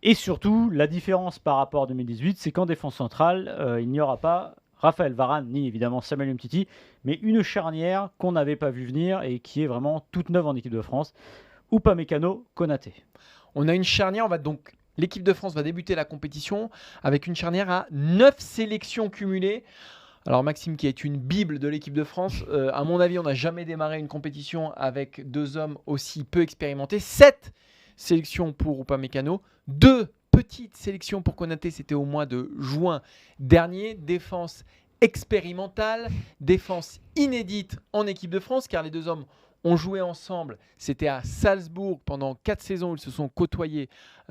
Et surtout, la différence par rapport à 2018, c'est qu'en défense centrale, il n'y aura pas Raphaël Varane, ni évidemment Samuel Umtiti, mais une charnière qu'on n'avait pas vu venir et qui est vraiment toute neuve en équipe de France. Upamecano, Konaté. On a une charnière, l'équipe de France va débuter la compétition avec une charnière à 9 sélections cumulées. Alors Maxime, qui est une bible de l'équipe de France, à mon avis, on n'a jamais démarré une compétition avec 2 hommes aussi peu expérimentés. 7 sélections pour Upamecano, 2 petites sélections pour Konaté, c'était au mois de juin dernier. Défense expérimentale, défense inédite en équipe de France, car les 2 hommes ont joué ensemble. C'était à Salzbourg pendant 4 saisons où ils se sont côtoyés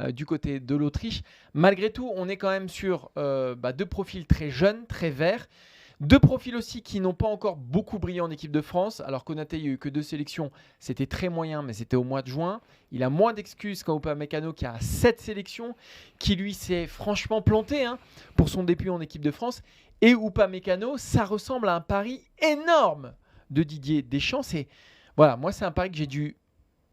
du côté de l'Autriche. Malgré tout, on est quand même sur 2 profils très jeunes, très verts. 2 profils aussi qui n'ont pas encore beaucoup brillé en équipe de France. Alors Konaté, il n'y a eu que 2 sélections. C'était très moyen, mais c'était au mois de juin. Il a moins d'excuses qu'un Upamecano qui a 7 sélections, qui lui s'est franchement planté pour son début en équipe de France. Et Upamecano, ça ressemble à un pari énorme de Didier Deschamps. Voilà, moi, c'est un pari que j'ai du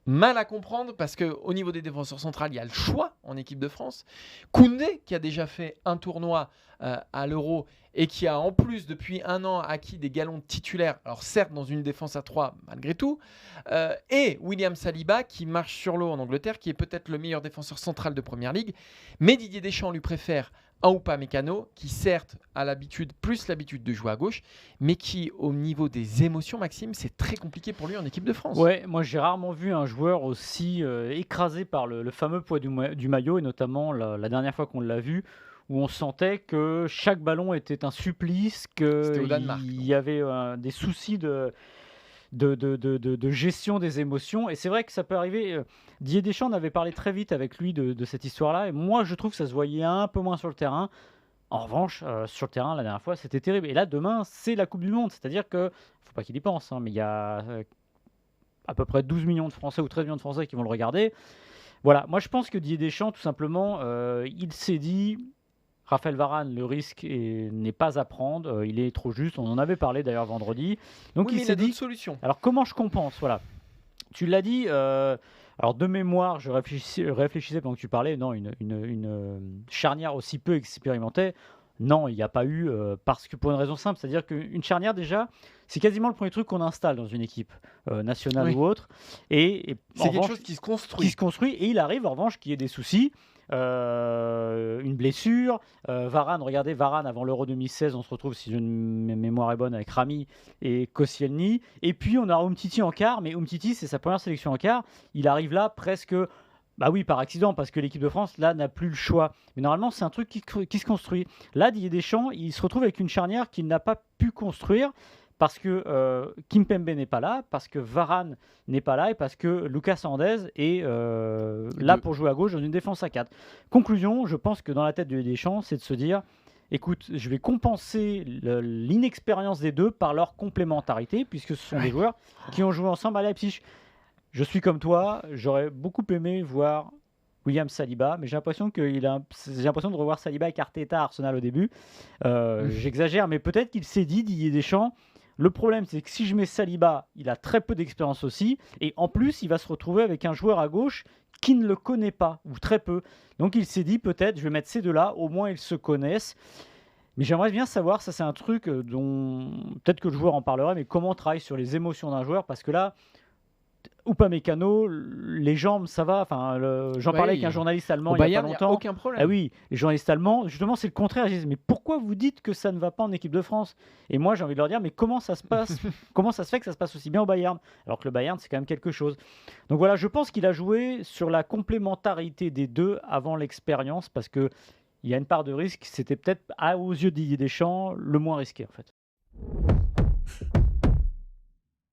mal à comprendre parce qu'au niveau des défenseurs centrales, il y a le choix en équipe de France. Koundé, qui a déjà fait un tournoi à l'Euro et qui a en plus, depuis 1 an, acquis des galons titulaires, alors certes dans une défense à 3 malgré tout, et William Saliba, qui marche sur l'eau en Angleterre, qui est peut-être le meilleur défenseur central de Première Ligue. Mais Didier Deschamps lui préfère un Upamecano qui certes a l'habitude de jouer à gauche, mais qui au niveau des émotions, Maxime, c'est très compliqué pour lui en équipe de France. Ouais, moi j'ai rarement vu un joueur aussi écrasé par le fameux poids du maillot, et notamment la dernière fois qu'on l'a vu, où on sentait que chaque ballon était un supplice, C'était au Danemark, qu'il y avait des soucis de gestion des émotions. Et c'est vrai que ça peut arriver. Didier Deschamps en avait parlé très vite avec lui de cette histoire-là, et moi je trouve que ça se voyait un peu moins sur le terrain. En revanche, sur le terrain, la dernière fois, c'était terrible. Et là, demain, c'est la Coupe du Monde. C'est-à-dire que, faut pas qu'il y pense, mais il y a à peu près 12 millions de Français ou 13 millions de Français qui vont le regarder. Voilà, moi je pense que Didier Deschamps, tout simplement, il s'est dit, Raphaël Varane, le risque n'est pas à prendre, il est trop juste. On en avait parlé d'ailleurs vendredi. Donc il s'est dit, solution. Alors comment je compense? Voilà. Tu l'as dit, alors de mémoire, je réfléchissais pendant que tu parlais, non, une charnière aussi peu expérimentée, non, il n'y a pas eu, parce que pour une raison simple, c'est-à-dire qu'une charnière déjà, c'est quasiment le premier truc qu'on installe dans une équipe nationale Oui. ou autre, et C'est quelque chose qui se construit. et il arrive en revanche qu'il y ait des soucis, une blessure. Regardez Varane avant l'Euro 2016, on se retrouve, si ma mémoire est bonne, avec Rami et Koscielny. Et puis on a Umtiti en quart, mais Umtiti, c'est sa première sélection en quart. Il arrive là presque, bah oui, par accident, parce que l'équipe de France, là, n'a plus le choix. Mais normalement, c'est un truc qui se construit. Là, Didier Deschamps, il se retrouve avec une charnière qu'il n'a pas pu construire parce que Kimpembe n'est pas là, parce que Varane n'est pas là, et parce que Lucas Hernandez est là pour jouer à gauche dans une défense à 4. Conclusion, je pense que dans la tête de Deschamps, c'est de se dire, écoute, je vais compenser l'inexpérience des deux par leur complémentarité, puisque ce sont des joueurs qui ont joué ensemble à Leipzig. Je suis comme toi, j'aurais beaucoup aimé voir William Saliba, mais j'ai l'impression de revoir Saliba avec Arteta à Arsenal au début. J'exagère, mais peut-être qu'il s'est dit, Didier Deschamps, le problème c'est que si je mets Saliba, il a très peu d'expérience aussi, et en plus il va se retrouver avec un joueur à gauche qui ne le connaît pas, ou très peu. Donc il s'est dit, peut-être, je vais mettre ces deux-là, au moins ils se connaissent. Mais j'aimerais bien savoir, ça c'est un truc dont peut-être que le joueur en parlera, mais comment on travaille sur les émotions d'un joueur, parce que là, Upamecano, les jambes, ça va. J'en parlais avec un journaliste allemand il n'y a pas longtemps. Il n'y a aucun problème. Ah oui, les journalistes allemands, justement, c'est le contraire. Ils disent, mais pourquoi vous dites que ça ne va pas en équipe de France? Et moi, j'ai envie de leur dire, mais comment ça se passe? Comment ça se fait que ça se passe aussi bien au Bayern? Alors que le Bayern, c'est quand même quelque chose. Donc voilà, je pense qu'il a joué sur la complémentarité des deux avant l'expérience, parce qu'il y a une part de risque. C'était peut-être, aux yeux de Didier Deschamps, le moins risqué, en fait.